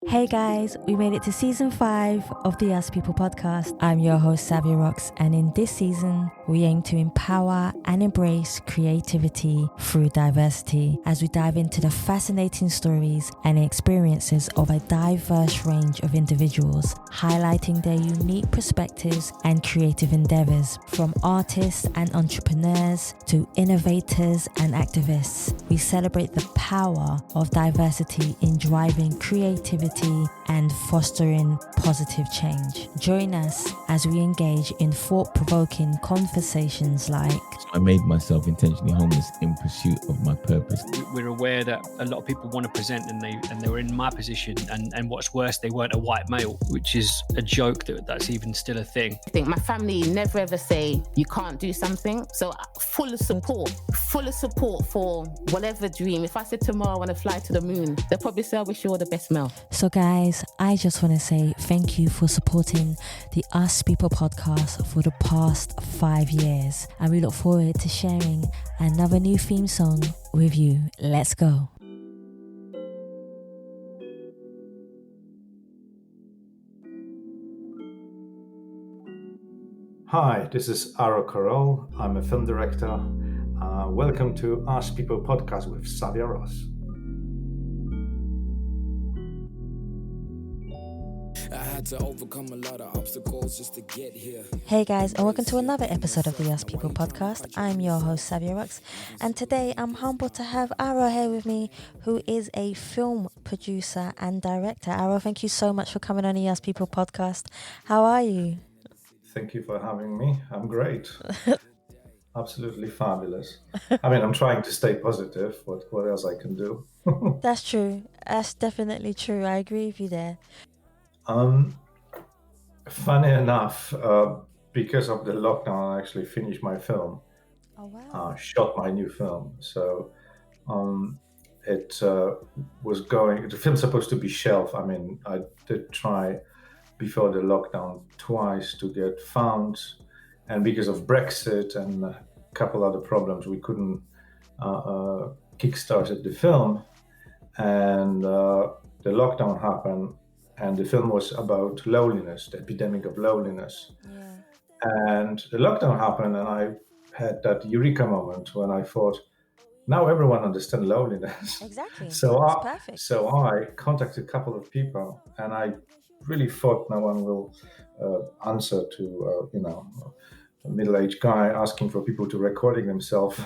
Hey guys, we made it to season 5 of the Us People podcast. I'm your host, Savia Rocks, and in this season, we aim to empower and embrace creativity through diversity as we dive into the fascinating stories and experiences of a diverse range of individuals, highlighting their unique perspectives and creative endeavors, from artists and entrepreneurs to innovators and activists. We celebrate the power of diversity in driving creativity and fostering positive change. Join us as we engage in thought-provoking conversations like... I made myself intentionally homeless in pursuit of my purpose. We're aware that a lot of people want to present and they were in my position, and what's worse, they weren't a white male, which is a joke that's even still a thing. I think my family never ever say you can't do something, so full of support for whatever dream. If I said tomorrow I want to fly to the moon, they'll probably say I wish you all the best, Mel. So guys, I just want to say thank you for supporting the Us People podcast for the past 5 years, and we look forward to sharing another new theme song with you. Let's go. Hi, this is Aro Korol. I'm a film director. Welcome to Us People podcast with Savia Rocks. I had to overcome a lot of obstacles just to get here. Hey guys, and welcome to another episode of the Us People podcast. I'm your host, Savia Rocks, and today I'm humbled to have Aro here with me, who is a film producer and director. Aro, thank you so much for coming on the Us People podcast. How are you? Thank you for having me. I'm great. Absolutely fabulous. I mean, I'm trying to stay positive. What else I can do? That's true. That's definitely true. I agree with you there. Funny enough, because of the lockdown, I actually finished my film. Oh wow! Shot my new film. So it was going. The film's supposed to be shelved. I mean, I did try before the lockdown twice to get funds, and because of Brexit and a couple other problems, we couldn't kickstart the film. And the lockdown happened. And the film was about loneliness, the epidemic of loneliness. Yeah. And the lockdown happened, and I had that eureka moment when I thought, now everyone understands loneliness. Exactly. So I contacted a couple of people, and I really thought no one will answer to, a middle-aged guy asking for people to recording themselves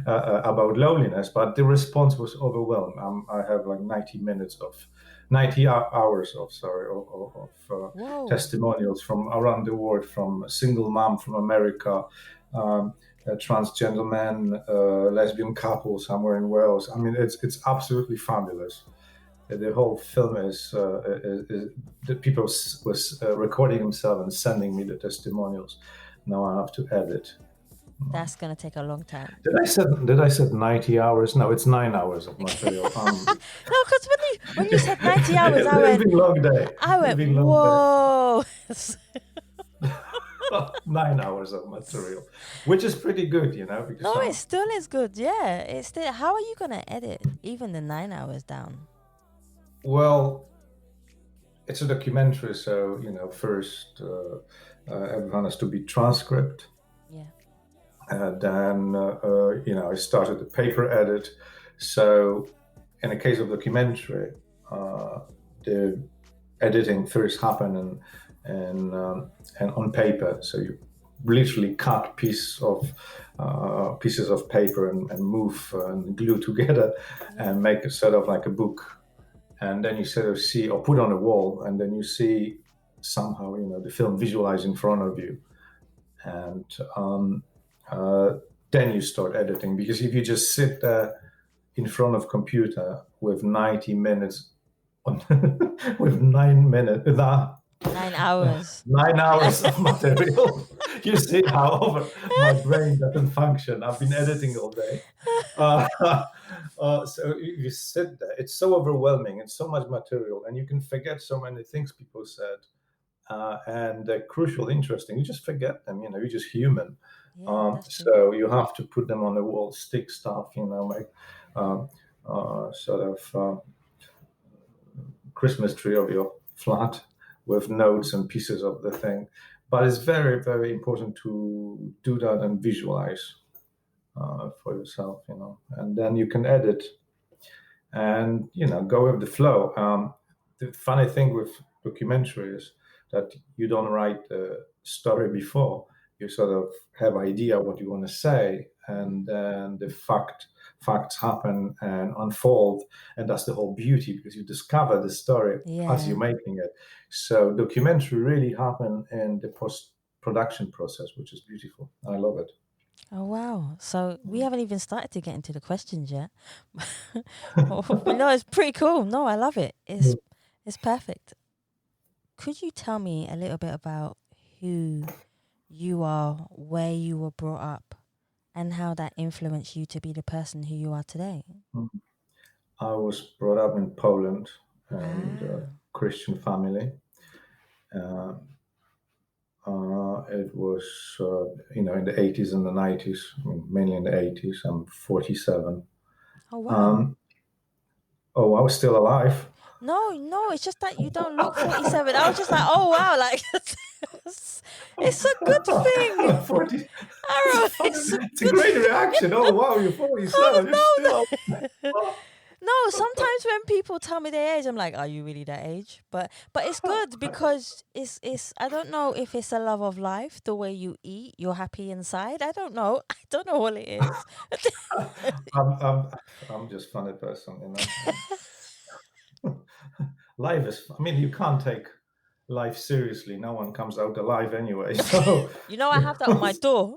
about loneliness. But the response was overwhelming. I have like 90 hours of testimonials from around the world, from a single mom from America, a transgender man, lesbian couple somewhere in Wales. I mean, it's absolutely fabulous. The whole film is the people was recording themselves and sending me the testimonials. Now I have to edit. That's gonna take a long time. Did I said 90 hours? No, it's 9 hours of material. No, because when you said 90 hours, I went. It's been a long day. Whoa. 9 hours of material, which is pretty good, because No, it still is good. Yeah, it's still. How are you gonna edit even the 9 hours down? Well, it's a documentary, so first everyone has to be transcribed. Yeah. Then I started the paper edit. So in the case of documentary, the editing first happened and on paper. So you literally cut pieces of paper and move and glue together and make a sort of like a book. And then you sort of see, or put on a wall, and then you see somehow the film visualized in front of you. And then you start editing, because if you just sit there in front of computer with 90 minutes with 9 minutes 9 hours 9 hours of material, you see how my brain doesn't function. I've been editing all day. So you sit there, it's so overwhelming and so much material, and you can forget so many things people said, and they're crucial, interesting. You just forget them, you're just human. So you have to put them on the wall, stick stuff, make sort of Christmas tree of your flat with notes and pieces of the thing. But it's very, very important to do that and visualize for yourself, and then you can edit and, go with the flow. The funny thing with documentary is that you don't write the story before. You sort of have idea what you want to say, and then the facts happen and unfold, and that's the whole beauty, because you discover the story as you're making it. So documentary really happen in the post-production process, which is beautiful. I love it. Oh, wow. So we haven't even started to get into the questions yet. But no, it's pretty cool. No, I love it. It's perfect. Could you tell me a little bit about who you are, where you were brought up, and how that influenced you to be the person who you are today? I was brought up in Poland and Christian family. It was, in the 80s and the 90s, mainly in the 80s. I'm 47. Oh, wow. I was still alive. No, it's just that you don't look 47. I was just like, oh, wow, like, it's a good thing. 40. Aro, it's a great reaction. Oh, wow, you're 47. You're still... No, sometimes when people tell me their age, I'm like, are you really that age? But it's good, because it's I don't know if it's a love of life, the way you eat, you're happy inside. I don't know what it is. I'm just a funny person, Life is, you can't take life seriously. No one comes out alive anyway. So I have that on my door.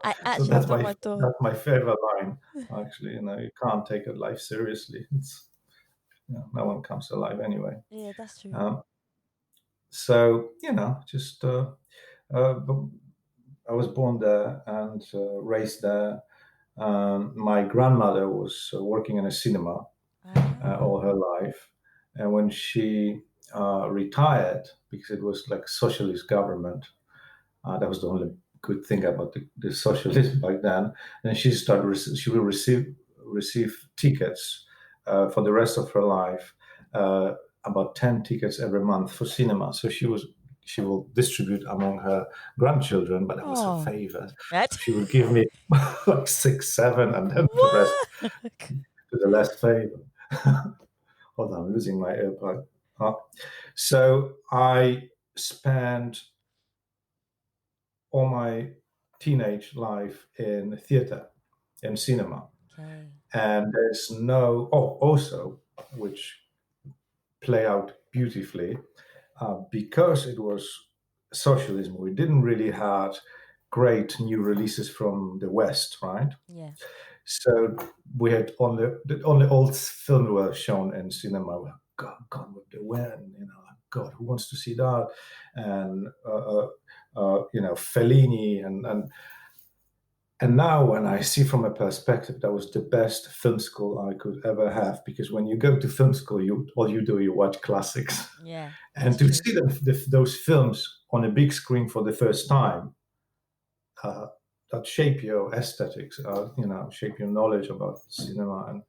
I actually have that on my door. That's my favorite line. Actually, you can't take life seriously. It's no one comes alive anyway. Yeah, that's true. So just I was born there and raised there. My grandmother was working in a cinema all her life, and when she retired, because it was like socialist government, that was the only good thing about the socialism back then. And she will receive tickets for the rest of her life, about 10 tickets every month for cinema. So she will distribute among her grandchildren, but that was her favor. She would give me like 6, 7, and then the rest to the less favor. Hold on, I'm losing my AirPod. So I spent all my teenage life in theater, in cinema. Okay. And there's also, which play out beautifully, because it was socialism, we didn't really have great new releases from the West, right? Yeah. So we had only old films were shown in cinema. Gone with the Wind, God, who wants to see that? And Fellini, and now when I see from a perspective, that was the best film school I could ever have, because when you go to film school, you watch classics. Yeah. And to see those films on a big screen for the first time, that shape your aesthetics, shape your knowledge about cinema, and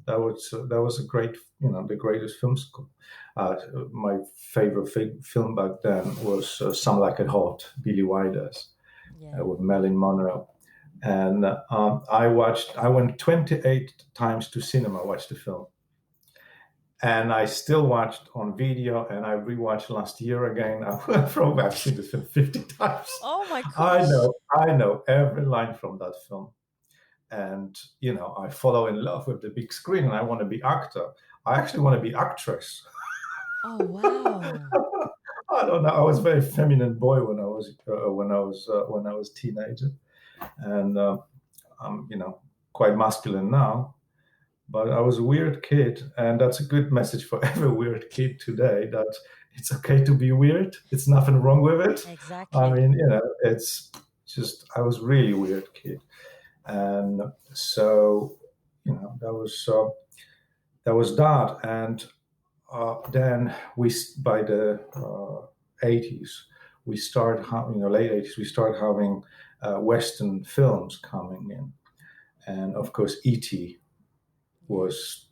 that was a great, the greatest film school. My favorite film back then was Some Like It Hot, Billy Wilder's, with Marilyn Monroe, and I went 28 times to cinema, watched the film, and I still watched on video, and I rewatched last year again. I've seen the film 50 times. Oh my gosh! I know every line from that film. And, I fall in love with the big screen, and I want to be actor. I actually want to be actress. Oh, wow. I don't know. I was a very feminine boy when I was teenager, and I'm quite masculine now. But I was a weird kid, and that's a good message for every weird kid today, that it's okay to be weird. It's nothing wrong with it. Exactly. It's just, I was really weird kid. And so, that was that. And then by the 80s, we start having, late 80s, we start having Western films coming in. And of course, E.T. was,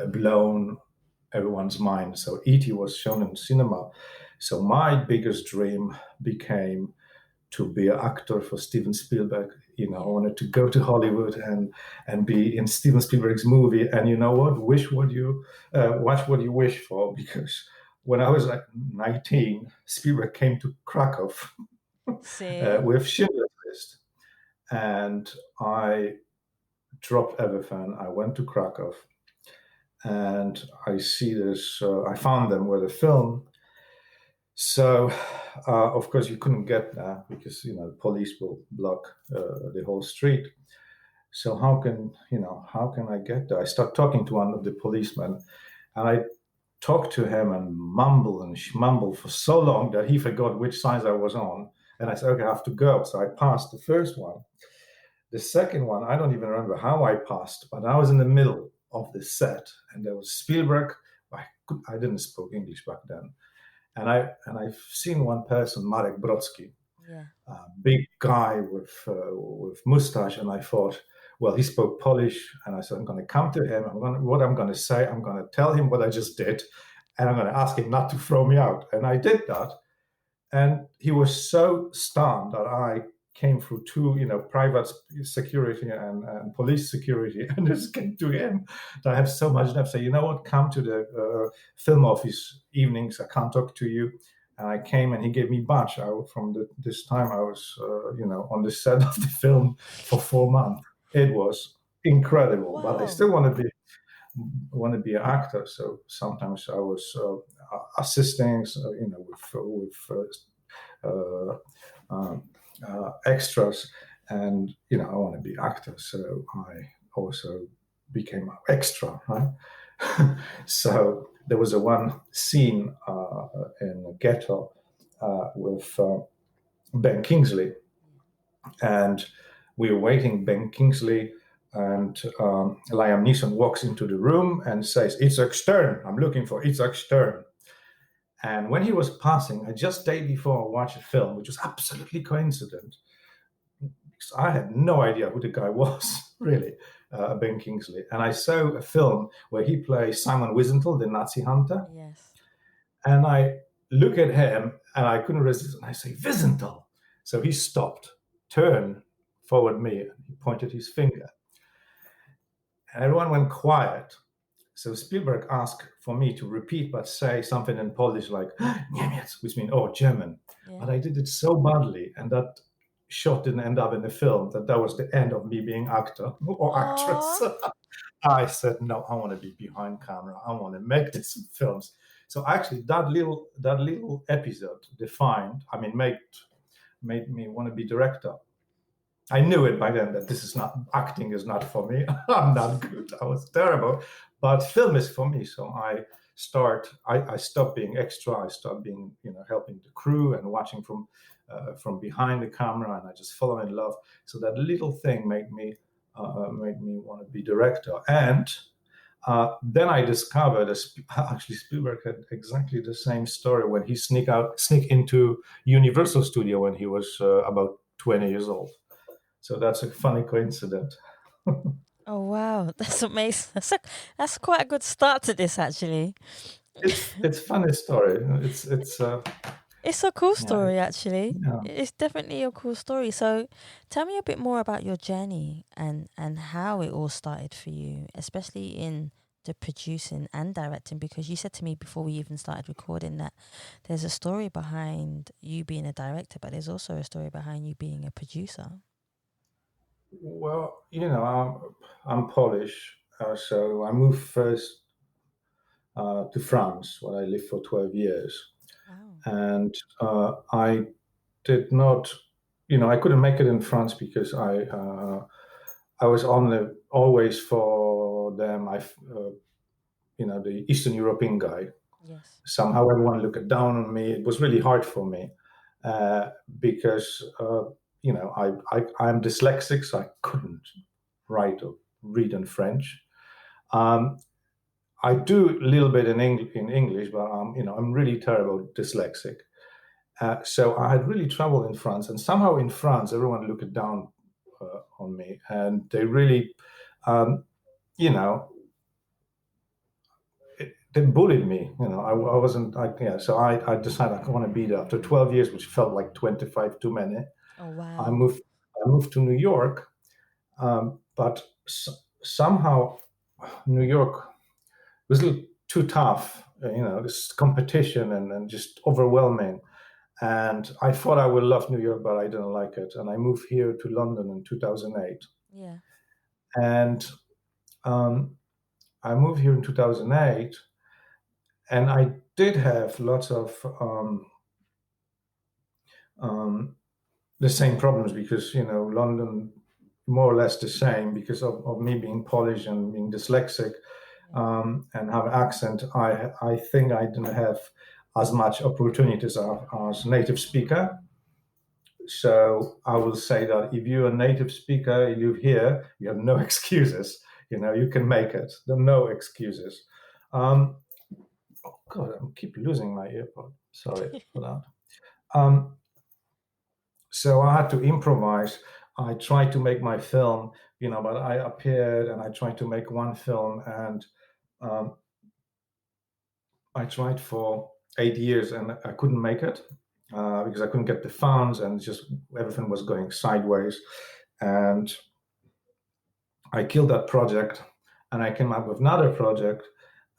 blown everyone's mind. So E.T. was shown in cinema. So my biggest dream became to be an actor for Steven Spielberg. I wanted to go to Hollywood and be in Steven Spielberg's movie. And you know what? Watch what you wish for. Because when I was like 19, Spielberg came to Krakow with Schindler's List, and I dropped everything. I went to Krakow, and I see this. I found them with a film. So, of course, you couldn't get there because the police will block the whole street. So how can I get there? I start talking to one of the policemen, and I talked to him and mumble and schmumble for so long that he forgot which side I was on. And I said, okay, I have to go. So I passed the first one. The second one, I don't even remember how I passed, but I was in the middle of the set, and there was Spielberg. I didn't speak English back then. And I've seen one person, Marek Brodsky, a big guy with mustache, and I thought, well, he spoke Polish, and I said, I'm going to come to him. What I'm going to say, I'm going to tell him what I just did, and I'm going to ask him not to throw me out. And I did that, and he was so stunned that I came through two, private security and police security, and just came to him. I have so much left. Say, you know what? Come to the film office evenings. I can't talk to you. And I came, and he gave me badge. This time I was, on the set of the film for 4 months. It was incredible. Wow. But I still want to be an actor. So sometimes I was assisting, with extras, and I want to be actor, so I also became an extra, right? So there was one scene in a ghetto with Ben Kingsley, and we were waiting. Ben Kingsley and Liam Neeson walks into the room and says, "Itzhak Stern, I'm looking for Itzhak Stern." And when he was passing, just day before I watched a film, which was absolutely coincident, because I had no idea who the guy was, really, Ben Kingsley. And I saw a film where he plays Simon Wiesenthal, the Nazi hunter. Yes. And I look at him, and I couldn't resist, and I say, "Wiesenthal." So he stopped, turned forward me, and he pointed his finger. And everyone went quiet. So Spielberg asked for me to repeat, but say something in Polish like Niemiec, which means, German. Yeah. But I did it so badly, and that shot didn't end up in the film, that was the end of me being actor or actress. I said, no, I want to be behind camera. I want to make these films. So actually, that little episode made me want to be director. I knew it by then that acting is not for me. I'm not good. I was terrible. But film is for me. So I stopped being extra. I stopped being, helping the crew and watching from behind the camera, and I just fell in love. So that little thing made me want to be director. And then I discovered actually Spielberg had exactly the same story when he sneak into Universal Studio when he was about 20 years old. So that's a funny coincidence. Oh wow, that's amazing. That's quite a good start to this, actually. It's a funny story. It's a cool story, actually. Yeah. It's definitely a cool story. So tell me a bit more about your journey and how it all started for you, especially in the producing and directing, because you said to me before we even started recording that there's a story behind you being a director, but there's also a story behind you being a producer. Well, I'm Polish, so I moved first to France, where I lived for 12 years. Wow. And I did not, I couldn't make it in France because I was always for them, the Eastern European guy. Yes. Somehow everyone looked down on me. It was really hard for me because I'm dyslexic, so I couldn't write or read in French. I do a little bit in English, but I'm really terrible dyslexic. So I had really trouble in France, and somehow in France everyone looked down on me, and they really, they bullied me. I wasn't. So I decided I want to be there. After 12 years, which felt like 25 too many, Oh wow. I moved to New York, but somehow New York was a little too tough. This competition and just overwhelming. And I thought I would love New York, but I didn't like it. And I moved here to London in 2008. Yeah. And I moved here in 2008, and I did have lots of the same problems because, London, more or less the same because of me being Polish and being dyslexic and have an accent. I think I didn't have as much opportunities as native speaker. So I will say that if you're a native speaker, you live here, you have no excuses. You can make it. There are no excuses. Oh God, I keep losing my earpod. Sorry for that. So I had to improvise. I tried to make my film, but I appeared and I tried to make one film, and I tried for 8 years and I couldn't make it because I couldn't get the funds, and just everything was going sideways. And I killed that project, and I came up with another project,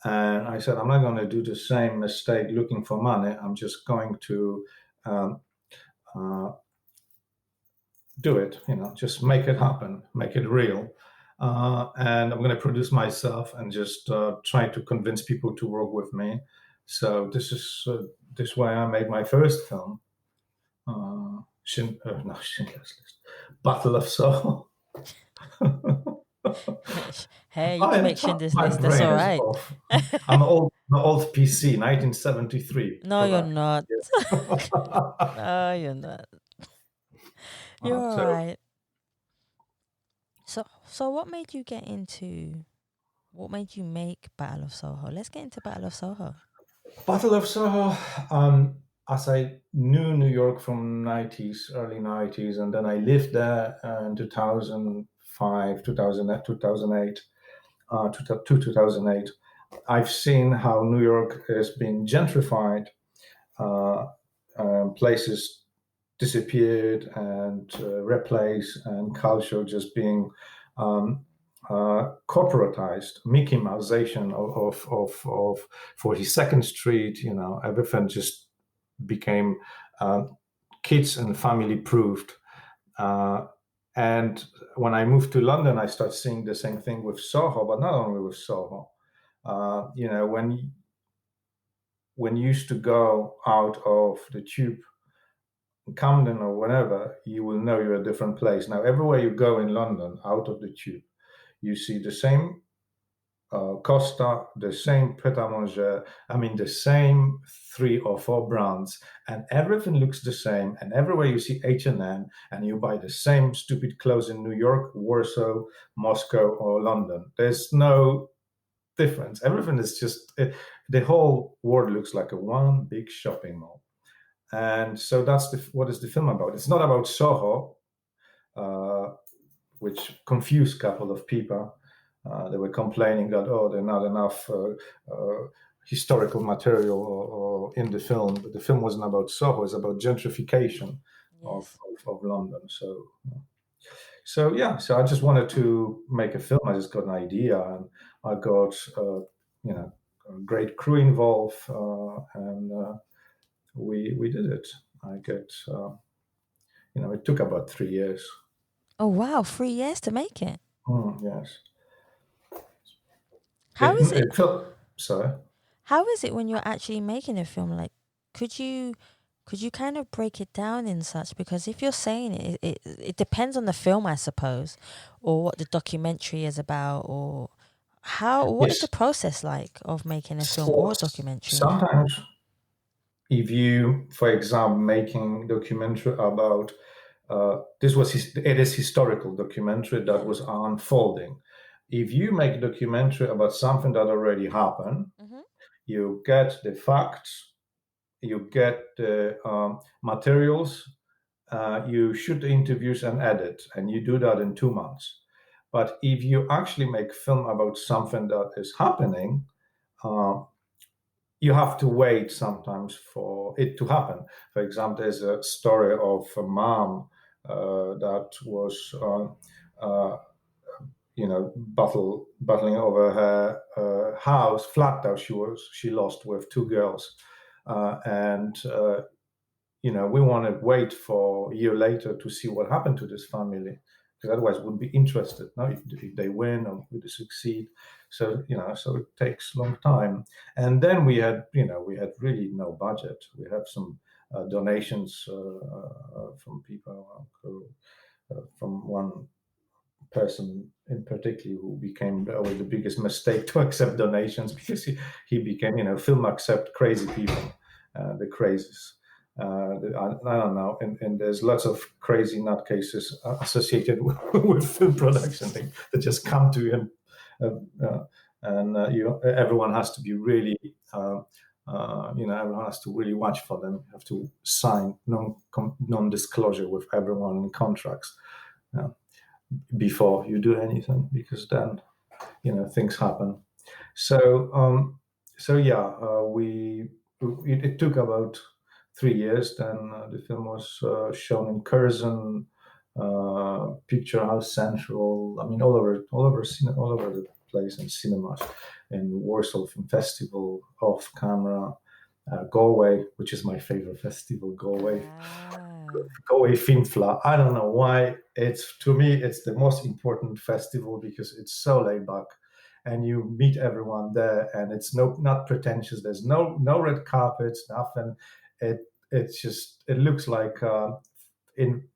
and I said, I'm not going to do the same mistake looking for money. I'm just going to do it, just make it happen, make it real. And I'm going to produce myself and just try to convince people to work with me. So this is why I made my first film, Schindler's List, Battle of Soho. Hey, you can make Schindler's List. That's all right. I'm an old PC, 1973. No, you're not. No, you're not. You're all right. So what made you make Battle of Soho? Let's get into Battle of Soho. Battle of Soho, as I knew New York from early 90s, and then I lived there in 2005, 2008, 2008. I've seen how New York has been gentrified, places disappeared and replaced, and culture just being corporatized, Mickey Mouseization of 42nd Street. Everything just became kids and family proofed. And when I moved to London, I started seeing the same thing with Soho, but not only with Soho. When you used to go out of the tube, Camden or whatever, you will know you're a different place. Now, everywhere you go in London, out of the tube, you see the same Costa, the same Pret-a-Manger, the same 3 or 4 brands, and everything looks the same. And everywhere you see H&M, and you buy the same stupid clothes in New York, Warsaw, Moscow, or London. There's no difference. Everything is just, the whole world looks like a one big shopping mall. And so that's what is the film about. It's not about Soho, which confused a couple of people. They were complaining that, there are not enough historical material or in the film. But the film wasn't about Soho. It's about gentrification of London. So I just wanted to make a film. I just got an idea, and I got a great crew involved, and we did it. It took about 3 years. Oh wow, 3 years to make it. Yes. How is it? Sorry. How is it when you're actually making a film? Like, could you kind of break it down in such? Because if you're saying it depends on the film, I suppose, or what the documentary is about, or what is the process like of making a film or a documentary? Sometimes, if you, for example, making documentary about it is historical documentary that was unfolding. If you make a documentary about something that already happened, you get the facts, you get the materials, you shoot the interviews and edit, and you do that in 2 months. But if you actually make film about something that is happening, you have to wait sometimes for it to happen. For example, there's a story of a mom that was, battling over her flat house she lost with two girls, and we want to wait for a year later to see what happened to this family, because otherwise we'd be interested now if they win or if they succeed. So so it takes a long time. And then we had really no budget. We have some donations from people, from one person in particular who became the biggest mistake to accept donations, because he became, film accept crazy people, the crazies. I don't know, and there's lots of crazy nutcases associated with film production. They just come to you, and everyone has to be really, everyone has to really watch for them. You have to sign non-disclosure with everyone in contracts before you do anything, because then things happen. So it took about 3 years. Then the film was shown in Curzon, Picture House Central. I mean, all over the place, in cinemas, in Warsaw Film Festival, Off Camera, Galway, which is my favorite festival, Galway. Galway Film Fla. I don't know why. To me, it's the most important festival, because it's so laid back, and you meet everyone there, and it's not pretentious. There's no red carpets, nothing. It looks like in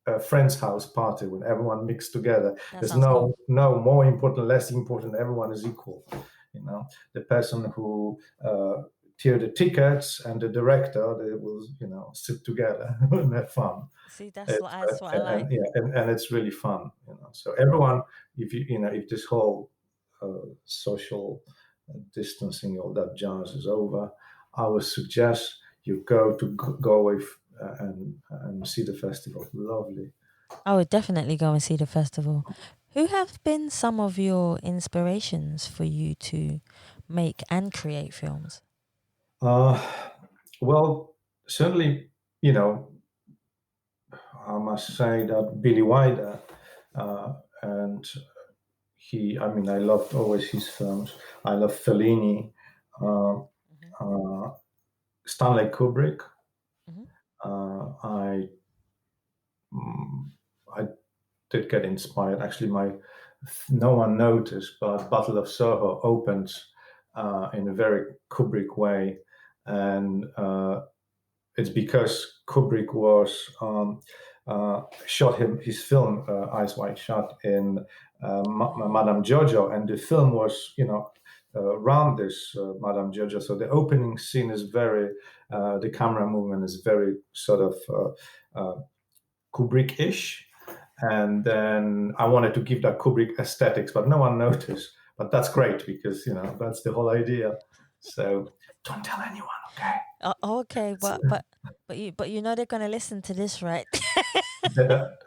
a friend's house party when everyone mixed together. There's no more important, less important. Everyone is equal. The person who tier the tickets and the director, they will sit together and have fun. See, that's what I like. And it's really fun. So everyone, if this whole social distancing, all that jazz is over, I would suggest you go to Galway and see the festival. Lovely. I would definitely go and see the festival. Who have been some of your inspirations for you to make and create films? Well, certainly, I must say that Billy Wilder, and I loved always his films. I love Fellini, Stanley Kubrick. I did get inspired. Actually, no one noticed, but Battle of Soho opens in a very Kubrick way, and it's because Kubrick was shot his film Eyes Wide Shut in Madame Jojo, and the film was around this Madame Jojo. So the opening scene is very the camera movement is very sort of Kubrick-ish, and then I wanted to give that Kubrick aesthetics, but no one noticed. But that's great, because that's the whole idea. So don't tell anyone, okay? Okay, but they're gonna listen to this, right? Don't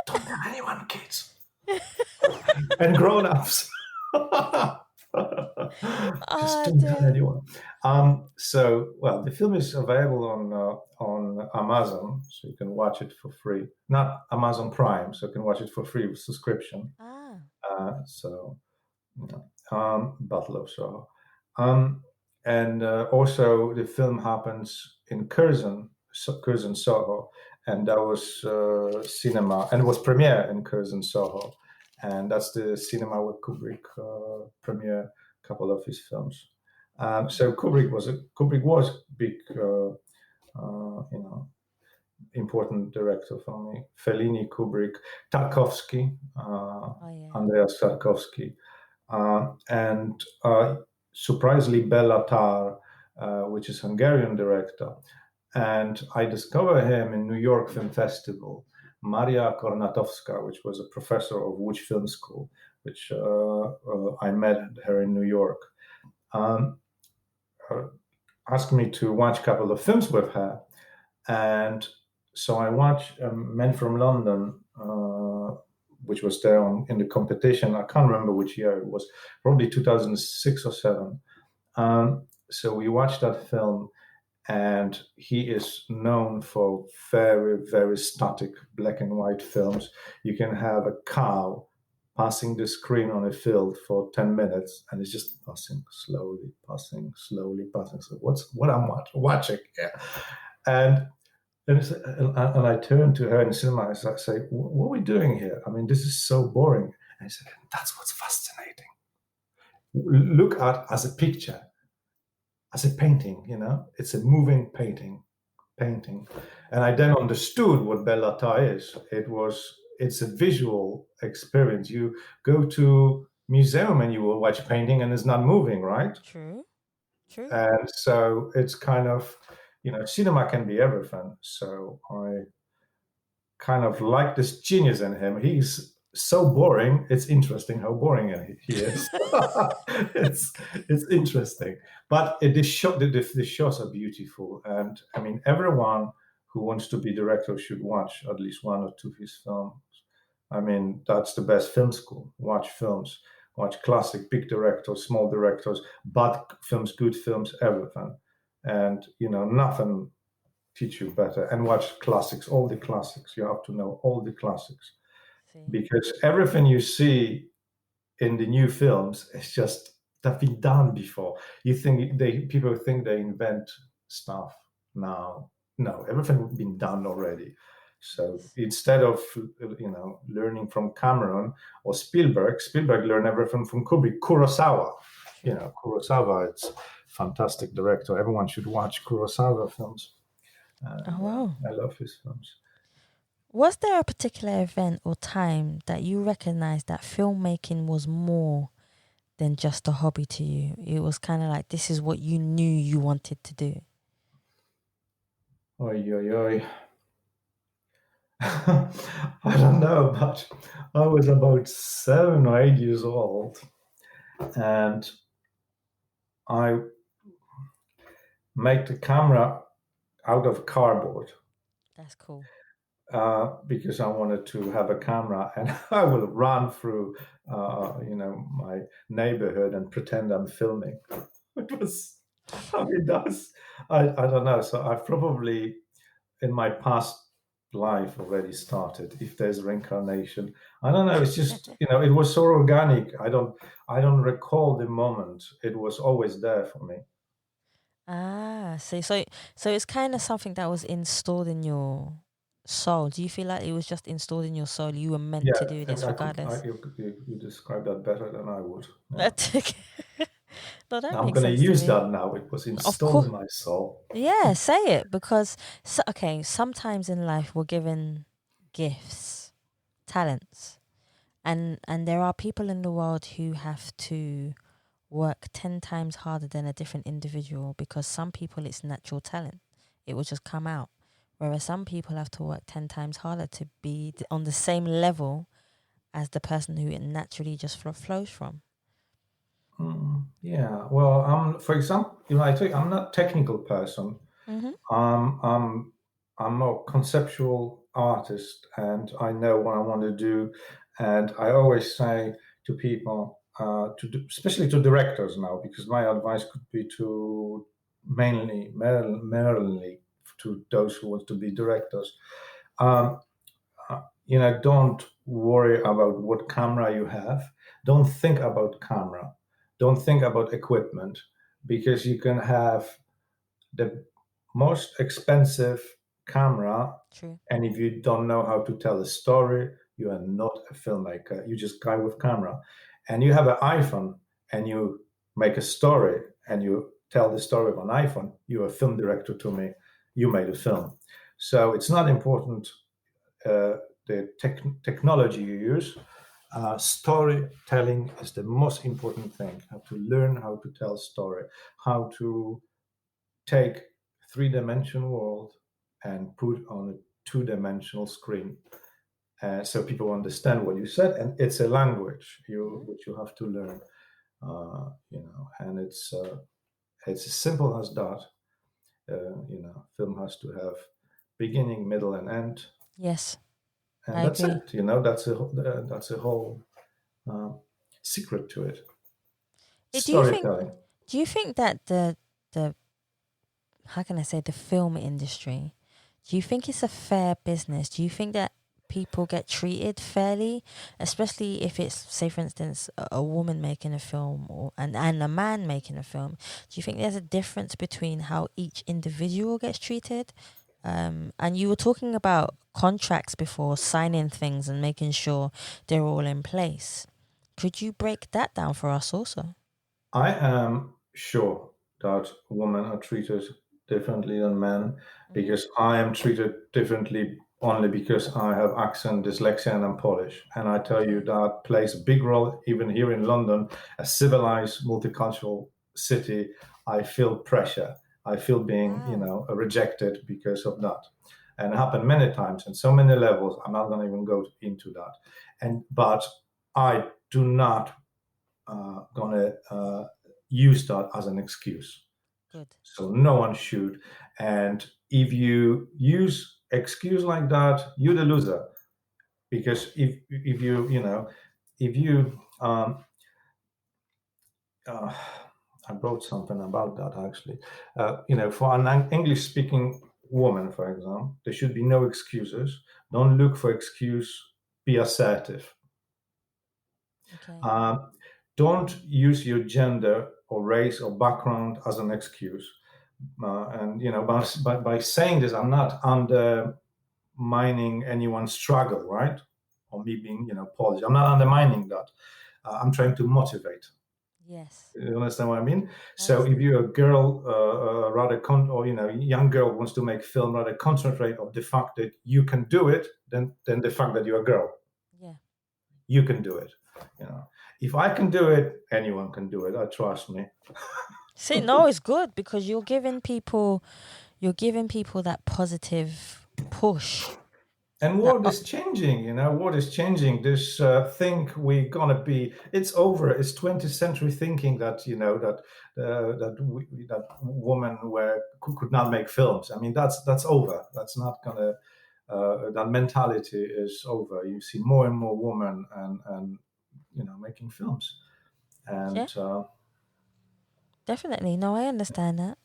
tell anyone, kids and grown-ups. Just don't tell anyone. The film is available on Amazon, so you can watch it for free. Not Amazon Prime, so you can watch it for free with subscription. Battle of Soho. And also the film happens in Curzon, Soho, and that was cinema, and it was premiere in Curzon, Soho, and that's the cinema where Kubrick premiered a couple of his films. So Kubrick was big, important director for me. Fellini, Kubrick, Tarkovsky, Andreas Tarkovsky, and surprisingly Bella Tarr, which is Hungarian director. And I discovered him in New York Film Festival. Maria Kornatowska, which was a professor of Łódź Film School, which I met her in New York, asked me to watch a couple of films with her. And so I watched Men from London, which was there in the competition. I can't remember which year it was, probably 2006 or 7. so we watched that film, and he is known for very, very static black and white films. You can have a cow passing the screen on a field for 10 minutes, and it's just passing slowly, slowly passing. So what I'm watching here? And I turned to her in the cinema and I say, what are we doing here? I mean, this is so boring. And she said, that's what's fascinating. Look at as a picture, as a painting, it's a moving painting. And I then understood what Bella Tarr is. It's a visual experience. You go to museum and you will watch painting and it's not moving, right? True. And so it's kind of, cinema can be everything. So I kind of like this genius in him. He's so boring. It's interesting how boring he is. it's interesting, but the shots are beautiful. And I mean, everyone who wants to be director should watch at least one or two of his films. I mean, that's the best film school. Watch films, watch classic, big directors, small directors, bad films, good films, everything. And, nothing teach you better. And watch classics, all the classics. You have to know all the classics. Because everything you see in the new films is just that's been done before. People think they invent stuff now. No, everything has been done already. So instead of learning from Cameron or Spielberg learned everything from Kubrick. Kurosawa, Kurosawa, it's a fantastic director. Everyone should watch Kurosawa films. Oh wow! I love his films. Was there a particular event or time that you recognized that filmmaking was more than just a hobby to you? It was kind of like this is what you knew you wanted to do. Oi. I don't know, but I was about 7 or 8 years old, and I made the camera out of cardboard. That's cool. Because I wanted to have a camera, and I will run through, my neighborhood and pretend I'm filming. It was how it does. I don't know. So I probably, in my past life, already started. If there's reincarnation, I don't know. It's just it was so organic. I don't recall the moment. It was always there for me. So it's kind of something that was installed in your soul. Do you feel like it was just installed in your soul? You were meant to do this regardless. You describe that better than I would. Yeah. No, that I'm makes going to sense use to me. that now. It was installed in my soul. Yeah, say it, because sometimes in life we're given gifts, talents, and there are people in the world who have to work 10 times harder than a different individual, because some people it's natural talent, it will just come out, whereas some people have to work 10 times harder to be on the same level as the person who it naturally just flows from. Yeah, well, for example, I'm not a technical person. I'm a more conceptual artist, and I know what I want to do. And I always say to people, especially to directors now, because my advice could be to mainly to those who want to be directors. Don't worry about what camera you have. Don't think about camera. Don't think about equipment, because you can have the most expensive camera. True. And if you don't know how to tell a story, you are not a filmmaker. You just guy with camera. And you have an iPhone and you make a story and you tell the story of an iPhone, you're a film director to me. You made a film. So it's not important the technology you use. Storytelling is the most important thing. How to learn how to tell story, how to take 3-dimensional world and put on a 2-dimensional screen, so people understand what you said. And it's a language which you have to learn, and it's as simple as that. Film has to have beginning, middle, and end. Yes. And I that's agree. it. That's a whole secret to it. Do Storytelling. you think that the the how can I say, the film industry, do you think it's a fair business? Do you think that people get treated fairly, especially if it's, say, for instance, a woman making a film and a man making a film? Do you think there's a difference between how each individual gets treated? And you were talking about contracts before, signing things and making sure they're all in place. Could you break that down for us also? I am sure that women are treated differently than men because I am treated differently only because I have accent, dyslexia, and I'm Polish. And I tell you, that plays a big role even here in London, a civilized, multicultural city. I feel pressure. I feel being, rejected because of that. And it happened many times and so many levels. I'm not going to even go into that. But I do not gonna use that as an excuse. Good. So no one should. And if you use excuse like that, you're the loser. Because if you I wrote something about that actually. For an English-speaking woman, for example, there should be no excuses. Don't look for excuse. Be assertive. Okay. Don't use your gender or race or background as an excuse. By saying this, I'm not undermining anyone's struggle, right? Or me being, Polish. I'm not undermining that. I'm trying to motivate. Yes. You understand what I mean? So if you're a girl, young girl wants to make film, rather concentrate on the fact that you can do it than the fact that you're a girl. Yeah. You can do it. If I can do it, anyone can do it. Trust me. See, no, it's good because you're giving people that positive push. And world is changing, world is changing. This thing we're gonna be, it's over. It's 20th century thinking that, that women could not make films. I mean, that's over. That's not gonna, that mentality is over. You see more and more women and making films. And definitely. No, I understand that.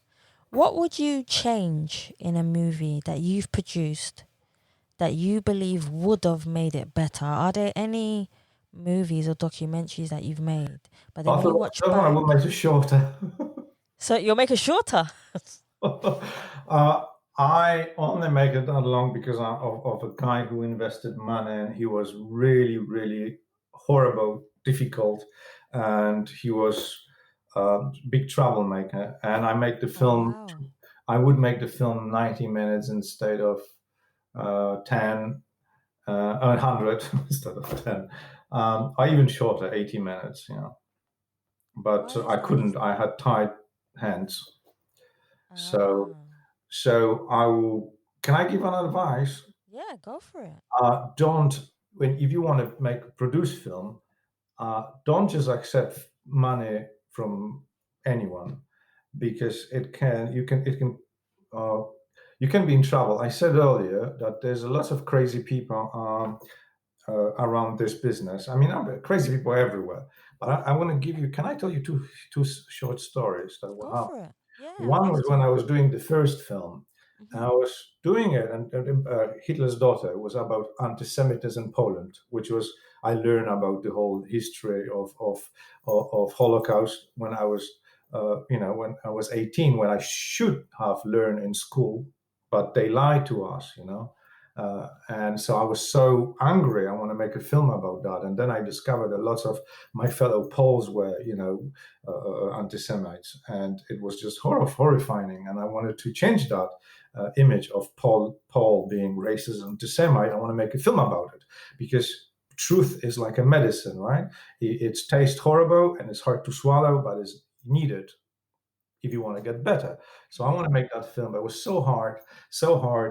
What would you change in a movie that you've produced that you believe would have made it better? Are there any movies or documentaries that you've made, but then you watch back? I will make it shorter. So you'll make it shorter? I only make it that long because of a guy who invested money, and he was really, really horrible, difficult, and he was a big troublemaker. And I make the film. Wow. I would make the film 90 minutes instead of 100 instead of 10. Or even shorter, 80 minutes. But I couldn't. I had tight hands. So I will. Can I give an advice? Yeah, go for it. If you want to produce film, don't just accept money from anyone, because you can be in trouble. I said earlier that there's a lot of crazy people around this business. I mean, crazy people everywhere. But I want to give you. Can I tell you two short stories that were Go for it. Yeah. One was when I was doing the first film. Mm-hmm. I was doing it, and Hitler's Daughter was about anti-Semitism in Poland, which was, I learned about the whole history of Holocaust when I was, when I was 18, when I should have learned in school, but they lied to us, and so I was so angry. I want to make a film about that. And then I discovered that lots of my fellow Poles were, anti-Semites, and it was just horrifying. And I wanted to change that image of Paul being racist and anti-Semite. I want to make a film about it, because truth is like a medicine, right? It tastes horrible and it's hard to swallow, but it's needed if you want to get better. So I want to make that film. It was so hard,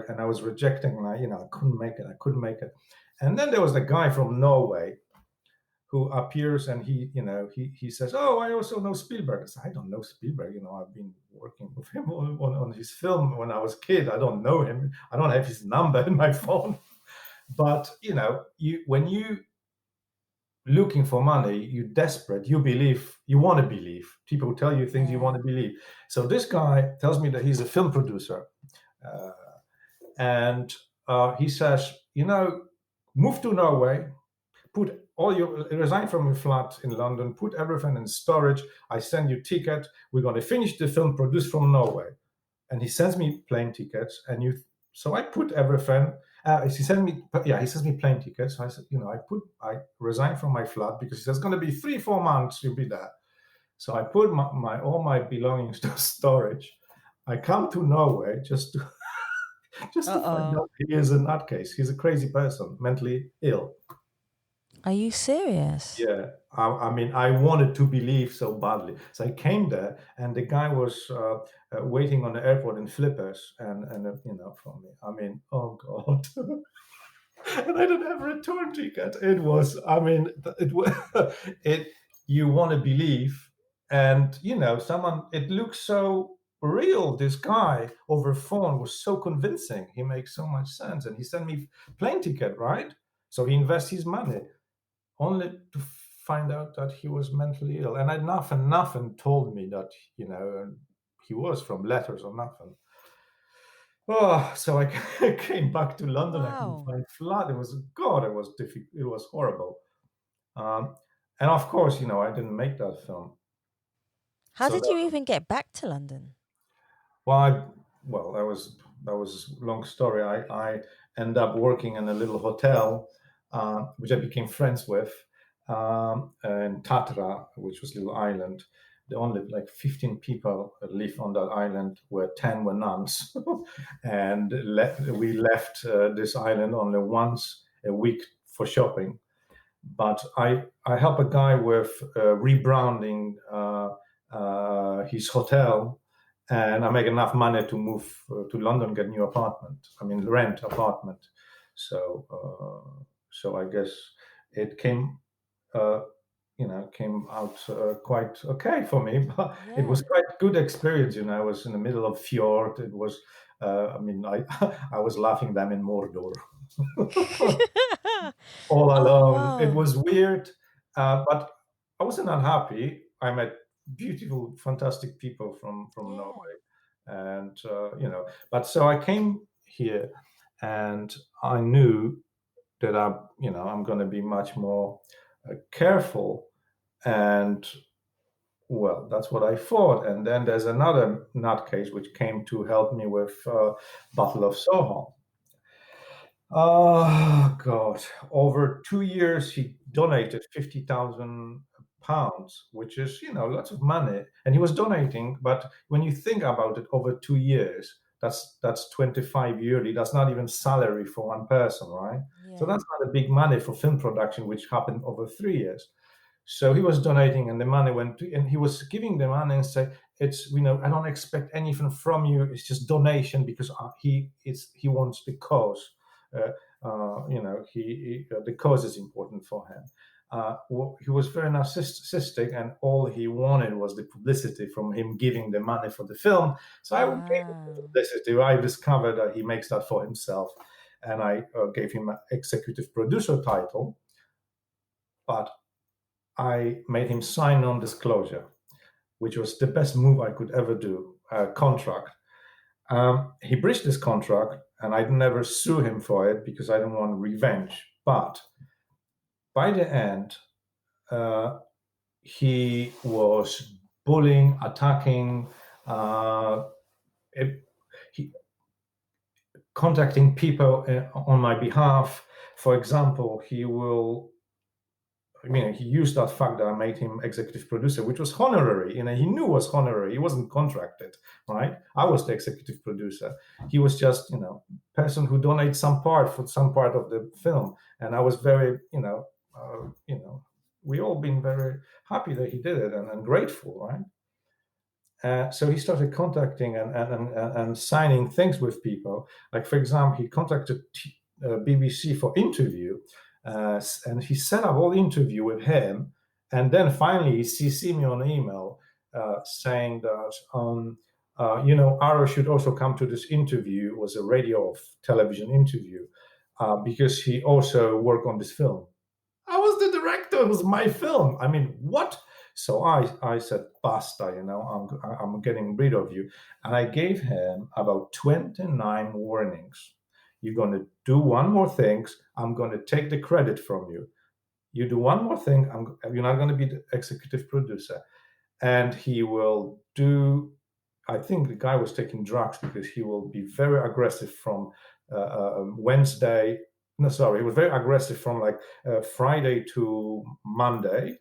and I was rejecting, and I couldn't make it. And then there was the guy from Norway who appears, and he says, "Oh, I also know Spielberg." I said, "I don't know Spielberg. I've been working with him on his film when I was a kid. I don't know him. I don't have his number in my phone." But when you looking for money, you're desperate, you want to believe. People tell you things you want to believe. So this guy tells me that he's a film producer. And he says, move to Norway, resign from your flat in London, put everything in storage. I send you ticket. We're going to finish the film produced from Norway. And he sends me plane tickets. So I put everything. He sends me plane tickets. So I said, I resigned from my flat because he says it's going to be 3-4 months. You'll be there. So I put all my belongings to storage. I come to Norway just to find out he is a nutcase. He's a crazy person, mentally ill. Are you serious? Yeah, I mean, I wanted to believe so badly. So I came there, and the guy was waiting on the airport in flippers, and for me. I mean, oh God. And I didn't have a return ticket. It was, I mean, you want to believe, and it looks so real. This guy over phone was so convincing. He makes so much sense, and he sent me plane ticket, right? So he invests his money, only to find out that he was mentally ill. And nothing told me that, he was, from letters or nothing. Oh, so I came back to London. Wow. I couldn't find flat. It was difficult. It was horrible. And of course, I didn't make that film. How did you even get back to London? Well, that was a long story. I ended up working in a little hotel, which I became friends with, in Tatra, which was a little island. There only 15 people live on that island, where 10 were nuns. And we left this island only once a week for shopping. But I help a guy with rebranding his hotel, and I make enough money to move to London, get a new apartment. I mean, rent apartment. So I guess it came out quite okay for me. But It was quite good experience. I was in the middle of fjord. It was, I was laughing them in Mordor. All alone. Wow. It was weird, but I wasn't unhappy. I met beautiful, fantastic people from Norway, and But so I came here, and I knew that I'm going to be much more careful, and well, that's what I thought. And then there's another nutcase which came to help me with Battle of Soho. Oh God! Over 2 years, he donated £50,000, which is lots of money, and he was donating. But when you think about it, over 2 years, that's 25 yearly. That's not even salary for one person, right? Yeah. So that's not a big money for film production, which happened over 3 years. So he was donating, and the money went to, and he was giving the money and say, "It's I don't expect anything from you. It's just donation because he wants the cause." The cause is important for him. He was very narcissistic, and all he wanted was the publicity from him giving the money for the film. So I gave him the publicity. I discovered that he makes that for himself, and I gave him an executive producer title. But I made him sign non-disclosure, which was the best move I could ever do. Contract. He breached this contract, and I'd never sue him for it because I didn't want revenge. But by the end, he was bullying, attacking, contacting people on my behalf. For example, he used that fact that I made him executive producer, which was honorary. He knew it was honorary. He wasn't contracted, right? I was the executive producer. He was just, person who donates some part of the film. And I was very, we all been very happy that he did it and grateful, right? So he started contacting and signing things with people. Like, for example, he contacted BBC for interview. And he set up all interview with him, and then finally he CC'd me on email saying that Aro should also come to this interview. It was a radio television interview because he also worked on this film. I was the director. It was my film. I mean, what? So I said, basta, I'm getting rid of you. And I gave him about 29 warnings. You're going to do one more thing. I'm going to take the credit from you. You do one more thing. You're not going to be the executive producer. And he will do, I think the guy was taking drugs, because he will be very aggressive from Wednesday. No, sorry, he was very aggressive from like Friday to Monday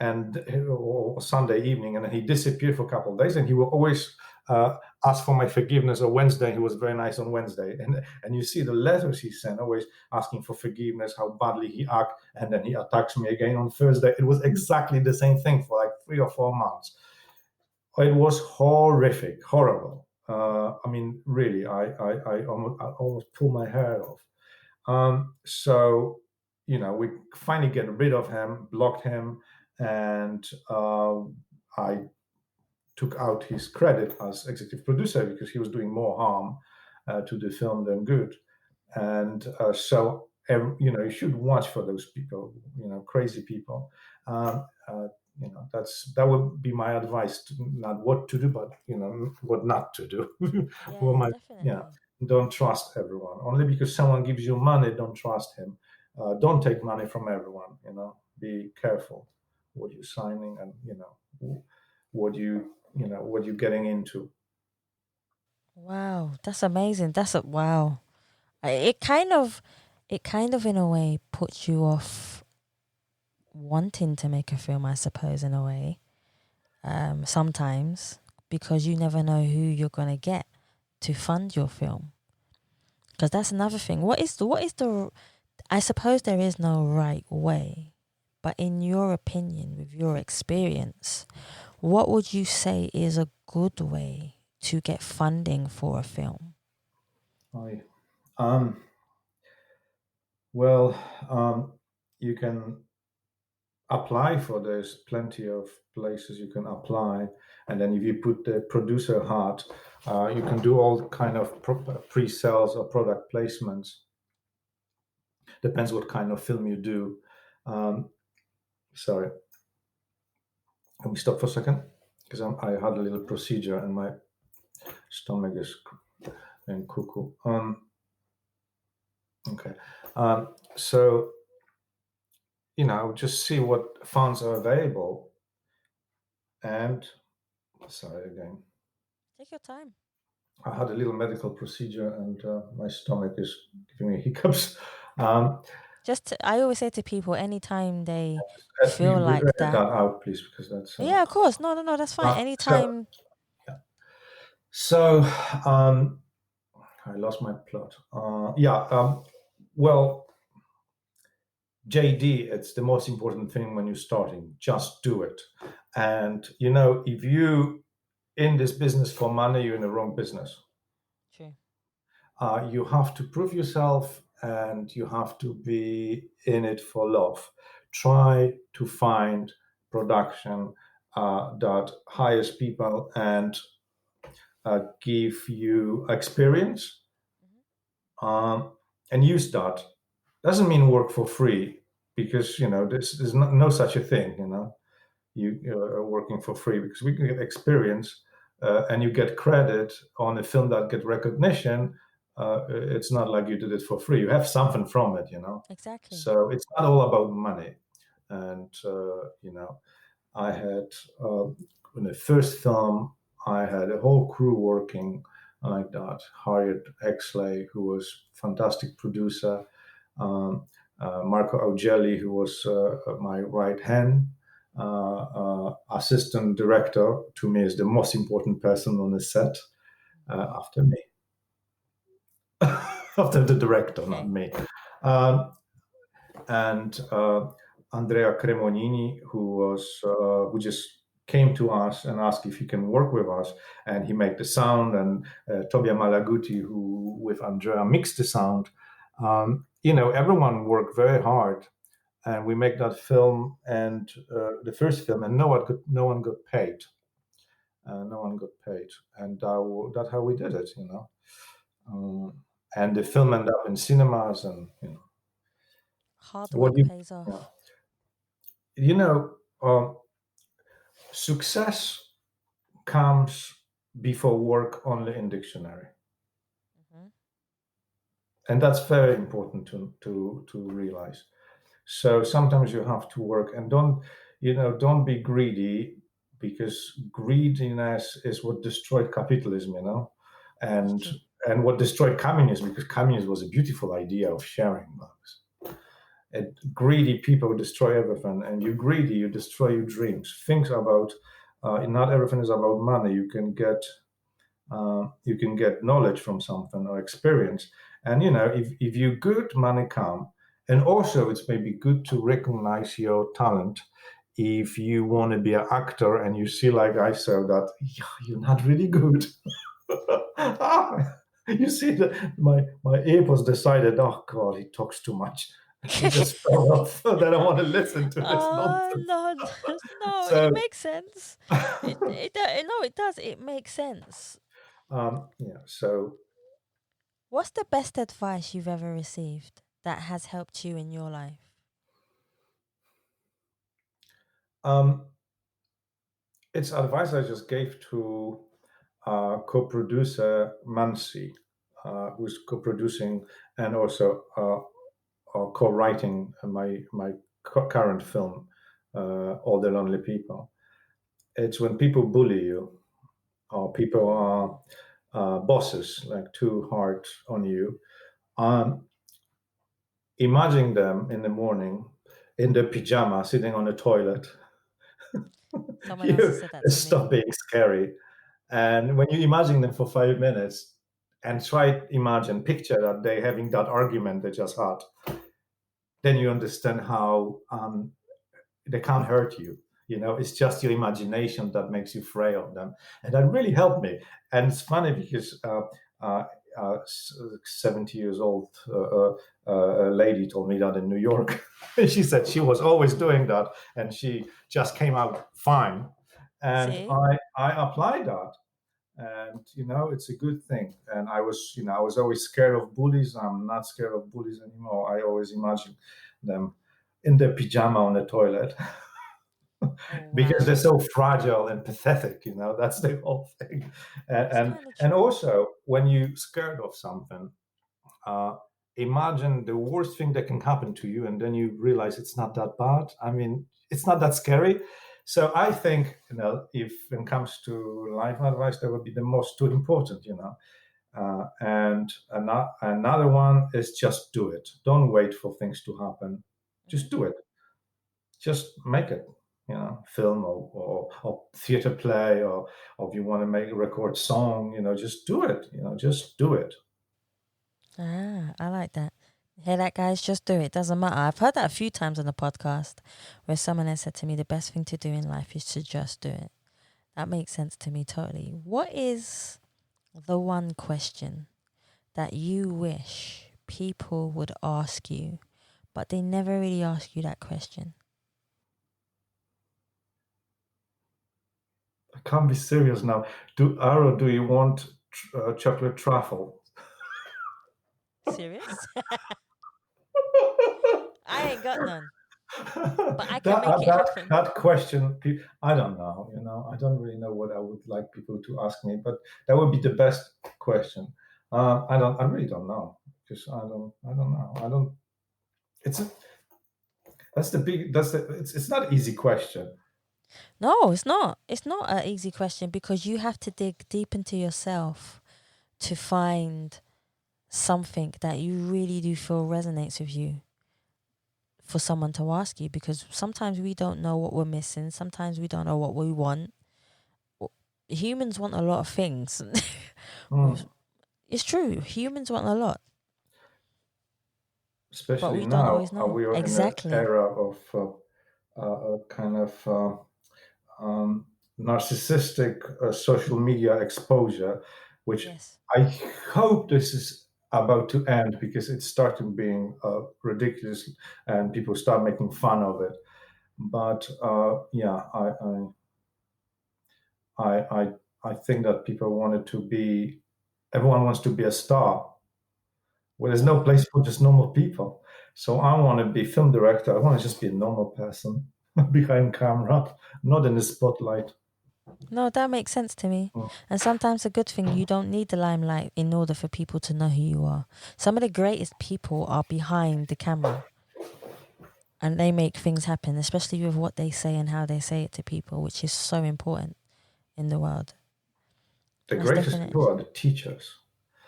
or Sunday evening, and then he disappeared for a couple of days, and he will always ask for my forgiveness on Wednesday. He was very nice on Wednesday, and you see the letters he sent, always asking for forgiveness, how badly he acted, and then he attacks me again on Thursday. It was exactly the same thing for like 3 or 4 months. It was horrific, horrible. I mean, really, I almost pulled my hair off. So, we finally get rid of him, blocked him, and I took out his credit as executive producer, because he was doing more harm to the film than good. And so, you should watch for those people, crazy people. That would be my advice, not what to do, but what not to do. Definitely. Don't trust everyone. Only because someone gives you money, don't trust him. Don't take money from everyone. Be careful what you're signing, and what you're getting into. Wow, that's amazing. Wow. It kind of in a way puts you off wanting to make a film, I suppose, in a way. Sometimes, because you never know who you're gonna get to fund your film. Because that's another thing. What is the? I suppose there is no right way, but in your opinion, with your experience, what would you say is a good way to get funding for a film? You can apply for. There's plenty of places you can apply, and then if you put the producer hat, you can do all kind of pre-sales or product placements. Depends what kind of film you do. Sorry, can we stop for a second? Because I had a little procedure and my stomach is going cuckoo. Okay, so just see what funds are available. And sorry again. Take your time. I had a little medical procedure, and my stomach is giving me hiccups. I always say to people, anytime they feel you like edit that. out, please, because that's. Yeah, of course. No, that's fine. Anytime. So, I lost my plot. Well, JD, it's the most important thing when you're starting. Just do it. And, if you in this business for money, you're in the wrong business. True. You have to prove yourself, and you have to be in it for love. Try to find production that hires people and give you experience, and use that. Doesn't mean work for free, because there's no such a thing. You're working for free, because we can get experience, and you get credit on a film that get recognition. It's not like you did it for free. You have something from it, Exactly. So it's not all about money. And I had in the first film, I had a whole crew working like that. Harriet Exley, who was fantastic producer, Marco Augelli, who was my right hand. Assistant director, to me, is the most important person on the set after me. After the director, not me. And Andrea Cremonini, who just came to us and asked if he can work with us, and he made the sound, and Tobia Malaguti, who with Andrea mixed the sound. Everyone worked very hard, and we make that film, and the first film, and no one got paid. And that's how we did it, and the film ended up in cinemas, and Hard What work you, pays off. yeah. You know, success comes before work only in dictionary. And that's very important to realize. So sometimes you have to work, and don't be greedy, because greediness is what destroyed capitalism, and true. and what destroyed communism, because communism was a beautiful idea of sharing things. And greedy people destroy everything, and you greedy, you destroy your dreams. Think about, not everything is about money. You can get knowledge from something or experience, and if you good, money come. And also it's maybe good to recognize your talent. If you want to be an actor and you see, like I said, that you're not really good. You see that my earbuds decided, oh God, he talks too much. He just fell off. Then I don't want to listen to this nonsense. No, no, So, it makes sense. No, it does. It makes sense. so What's the best advice you've ever received that has helped you in your life? It's advice I just gave to co-producer Mansi, who's co-producing and also co-writing my current film, All the Lonely People. It's when people bully you, or people are bosses, like too hard on you. Imagine them in the morning in their pajama, sitting on the toilet. Someone else has said that to me. Stop being scary. And when you imagine them for 5 minutes and picture that they having that argument they just had, then you understand how they can't hurt you. It's just your imagination that makes you afraid of them. And that really helped me. And it's funny because 70 years old a lady told me that in New York. She said she was always doing that and she just came out fine. And See? I applied that. And it's a good thing. And I was always scared of bullies. I'm not scared of bullies anymore. I always imagine them in their pajama on the toilet. Oh, because wow. they're so fragile and pathetic. That's the whole thing. And also, when you're scared of something, imagine the worst thing that can happen to you, and then you realize it's not that bad. I mean, it's not that scary. So I think, if it comes to life advice, that would be the most too important, and another one is just do it. Don't wait for things to happen. Just do it. Just make it, film or theater play, or if you want to make a record song, just do it. Just do it. I like that. Hear that, guys? Just do it. Doesn't matter. I've heard that a few times on the podcast where someone has said to me, the best thing to do in life is to just do it. That makes sense to me totally. What is the one question that you wish people would ask you, but they never really ask you that question? I can't be serious now. Aro, do you want chocolate truffle? Serious? I ain't got none. But I can make it happen. That question, I don't know. I don't really know what I would like people to ask me, but that would be the best question. I really don't know, because I don't know. It's not an easy question. No, it's not. It's not an easy question, because you have to dig deep into yourself to find something that you really do feel resonates with you for someone to ask you, because sometimes we don't know what we're missing. Sometimes we don't know what we want. Humans want a lot of things. It's true. Humans want a lot. Especially but we now, don't always know. we are Exactly. in an era of kind of narcissistic social media exposure, which I hope this is about to end, because it's starting being ridiculous and people start making fun of it. But I think that everyone wants to be a star. Well, there's no place for just normal people. So I want to be film director. I want to just be a normal person behind camera, not in the spotlight. No, that makes sense to me. And sometimes a good thing, you don't need the limelight in order for people to know who you are. Some of the greatest people are behind the camera. And they make things happen, especially with what they say and how they say it to people, which is so important in the world. The That's greatest definitely- people are the teachers.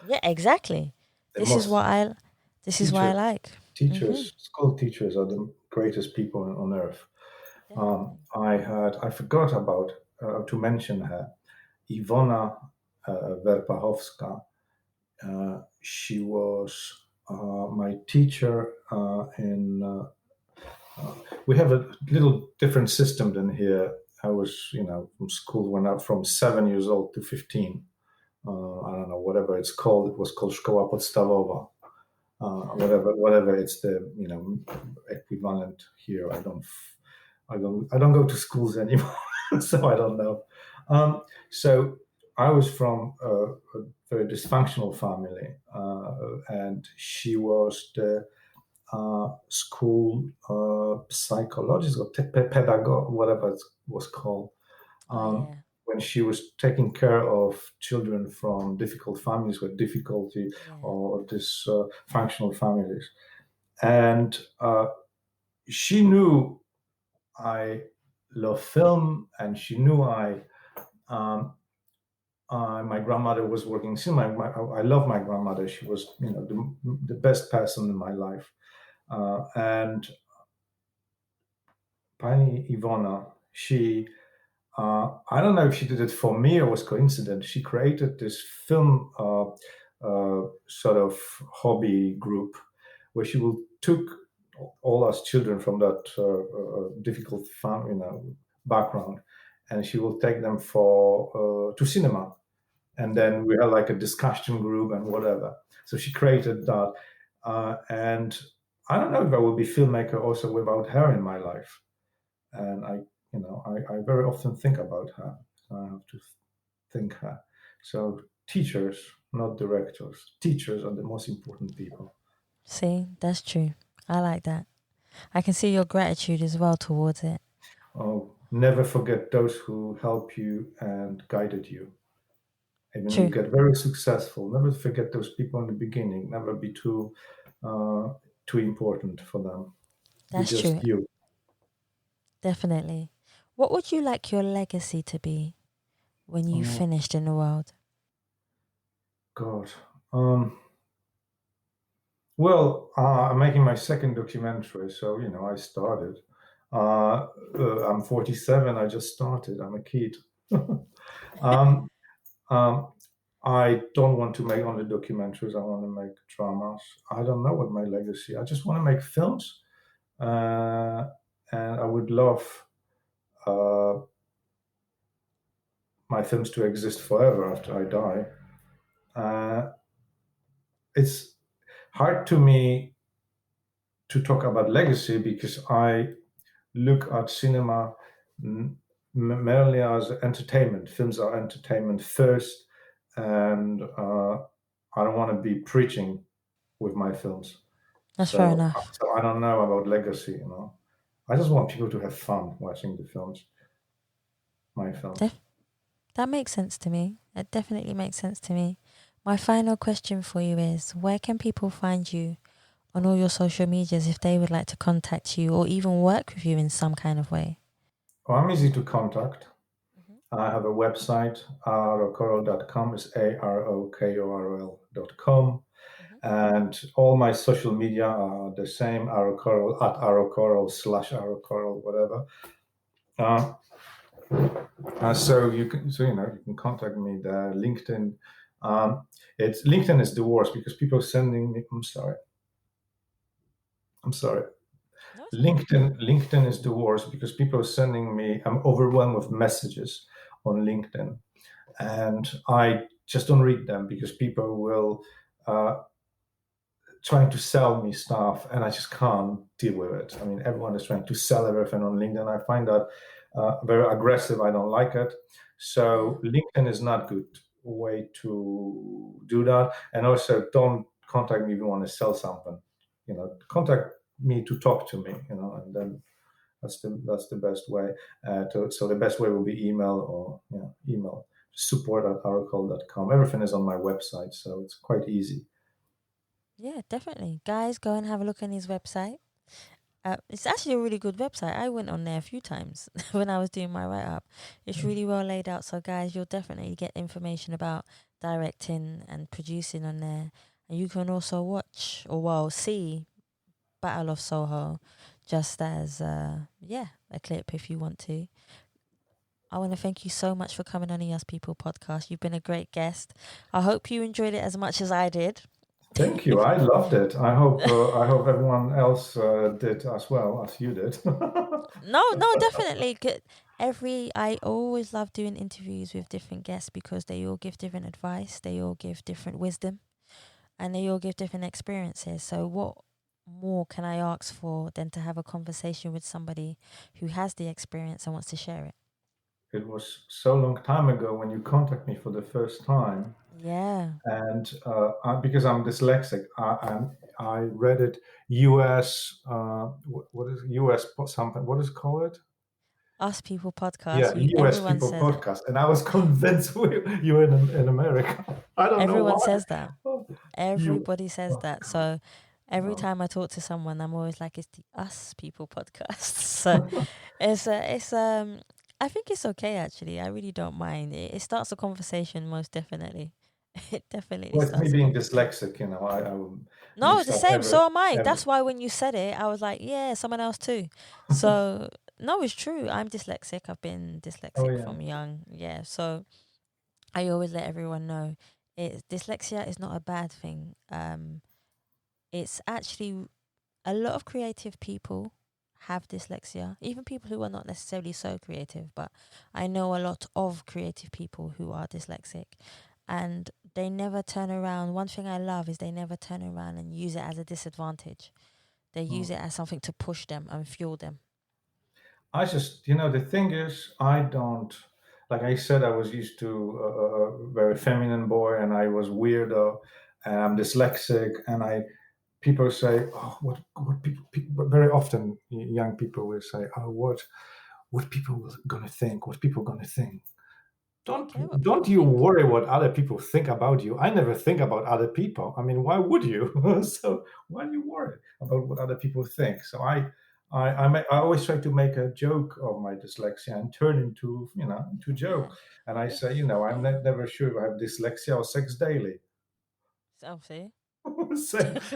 Yeah, exactly. The This is most- what I like. Teachers, school teachers are the greatest people on earth. I forgot about to mention her, Iwona Werpachowska. She was my teacher we have a little different system than here. I was, from school when I from 7 years old to 15. I don't know, whatever it's called. It was called Szkoła Podstawowa. Whatever it's the equivalent here. I don't go to schools anymore, so I don't know. So I was from a very dysfunctional family, and she was the school psychologist or pedagogue, whatever it was called. When she was taking care of children from difficult families with difficulty or dysfunctional families. And she knew I love film, and she knew my grandmother was working. I love my grandmother. She was, the best person in my life. And Pani Iwona, she, I don't know if she did it for me or was coincident. She created this film sort of hobby group where she took all us children from that difficult background, and she will take them to cinema. And then we had like a discussion group and whatever. So she created that. And I don't know if I would be filmmaker also without her in my life. And I very often think about her. So I have to thank her. So teachers, not directors. Teachers are the most important people. See, that's true. I like that. I can see your gratitude as well towards it. Oh, never forget those who help you and guided you. And when you get very successful, never forget those people in the beginning. Never be too important for them. That's be just true. You. Definitely. What would you like your legacy to be when you finished in the world? God. Well, I'm making my second documentary, so I started. I'm 47. I just started. I'm a kid. I don't want to make only documentaries. I want to make dramas. I don't know what my legacy. I just want to make films, and I would love my films to exist forever after I die. It's hard to me to talk about legacy because I look at cinema merely as entertainment. Films are entertainment first, and I don't want to be preaching with my films. That's fair enough. So I don't know about legacy, I just want people to have fun watching the films, my films. That makes sense to me. It definitely makes sense to me. My final question for you is, where can people find you on all your social medias if they would like to contact you or even work with you in some kind of way? Well, I'm easy to contact. I have a website, arokorol.com. It's arokorol.com. And all my social media are the same, Aro Korol, at Aro Korol / Aro Korol, whatever. So you can contact me there. LinkedIn. LinkedIn is the worst because people are sending me. I'm sorry. LinkedIn is the worst because people are sending me. I'm overwhelmed with messages on LinkedIn, and I just don't read them because people will trying to sell me stuff, and I just can't deal with it. I mean, everyone is trying to sell everything on LinkedIn. I find that very aggressive. I don't like it. So LinkedIn is not good way to do that. And also, don't contact me if you want to sell something. Contact me to talk to me, and then that's the best way. So the best way will be email email support@arokorol.com. Everything is on my website, so it's quite easy. Yeah, definitely. Guys, go and have a look on his website. It's actually a really good website. I went on there a few times when I was doing my write-up. It's really well laid out. So, guys, you'll definitely get information about directing and producing on there. And you can also watch see Battle of Soho just as, a clip if you want to. I want to thank you so much for coming on the Us People podcast. You've been a great guest. I hope you enjoyed it as much as I did. Thank you. I loved it. I hope everyone else did as well as you did. No, definitely. I always love doing interviews with different guests because they all give different advice, they all give different wisdom, and they all give different experiences. So what more can I ask for than to have a conversation with somebody who has the experience and wants to share it? It was so long time ago when you contacted me for the first time. Yeah. And because I'm dyslexic, I read it US. What is US something? What is it called? Us People podcast. Yeah, US People podcast. And I was convinced you were in America. I don't know why. Everyone says that. Everybody says that. So every time I talk to someone, I'm always like, it's the Us People podcast. So I think it's okay, actually. I really don't mind. It starts a conversation, most definitely. It definitely Well, it's starts me being dyslexic, I No, it's the same. So am I. That's why when you said it, I was like, yeah, someone else too. So, no, it's true. I'm dyslexic. I've been dyslexic from young. Yeah. So I always let everyone know dyslexia is not a bad thing. It's actually a lot of creative people have dyslexia, even people who are not necessarily so creative, but I know a lot of creative people who are dyslexic, and they never turn around. One thing I love is they never turn around and use it as a disadvantage. They use it as something to push them and fuel them. I just, the thing is, I don't, like I said, I was used to a very feminine boy, and I was weirdo, and I'm dyslexic, and people say, oh, what people very often young people will say, oh, what people gonna think? What people gonna think? Don't you worry what other people think about you. I never think about other people. I mean, why would you? So why do you worry about what other people think? So I always try to make a joke of my dyslexia and turn into a joke. And I say, I'm never sure if I have dyslexia or sex daily. So see.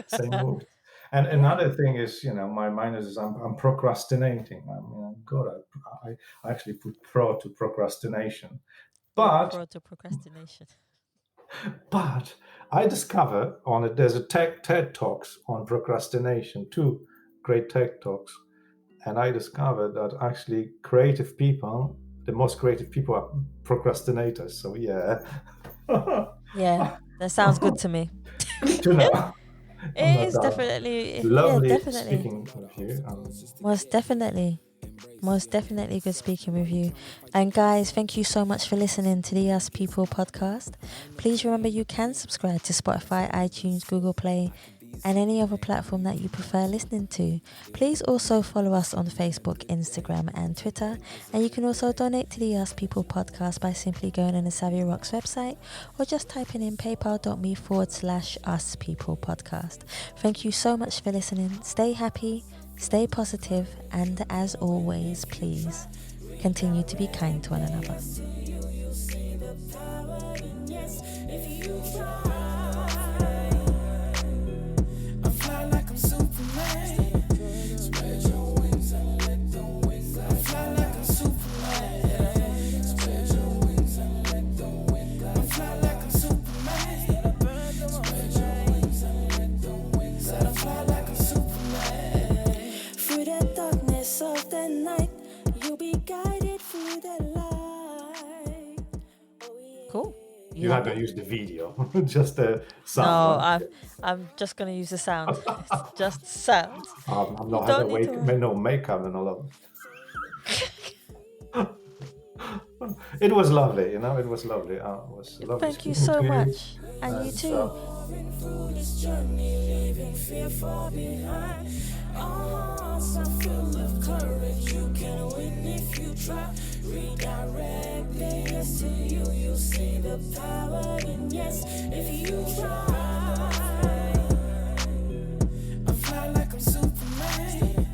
same move. And another thing is, my minus is I'm procrastinating. I mean, God, I actually put pro to procrastination. But pro to procrastination. But I discovered there's a TED Talks on procrastination, 2 great TED Talks, and I discovered that actually the most creative people are procrastinators. So yeah. Yeah, that sounds good to me. Good to know. It is definitely lovely definitely. Speaking with you. Most definitely good speaking with you. And guys, thank you so much for listening to the Us People podcast. Please remember you can subscribe to Spotify, iTunes, Google Play, and any other platform that you prefer listening to. Please also follow us on Facebook, Instagram, and Twitter. And you can also donate to the Us People podcast by simply going on the Savia Rocks website or just typing in paypal.me/Us People podcast. Thank you so much for listening. Stay happy, stay positive, and as always, please continue to be kind to one another. Cool. You're not going to use the video, just the sound. No, I'm just going to use the sound. Just sound. I'm not having no makeup and all of it. It was lovely, it was lovely. Thank you so much. And you too. soaring through this journey, leaving fear far behind. Our hearts are full of courage. You can win if you try. Redirect the yes to you. You'll see the power in yes if you try. I fly like I'm Superman.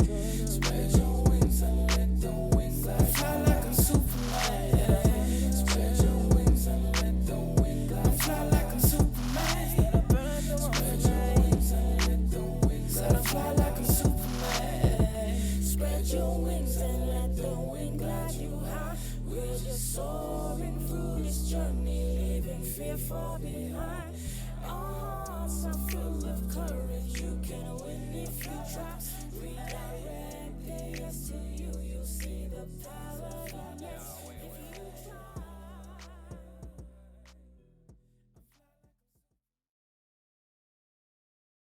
Spread your wings and let the wings fly. I fly like I'm Superman. Spread your wings and let the wings fly. I fly like I'm Superman. Spread your wings and let the wings fly. I fly like I'm Superman. Spread your wings and let the wind glide you high. We're just soaring through this journey, leaving fear far behind. Our hearts are full of courage. You can win if you try.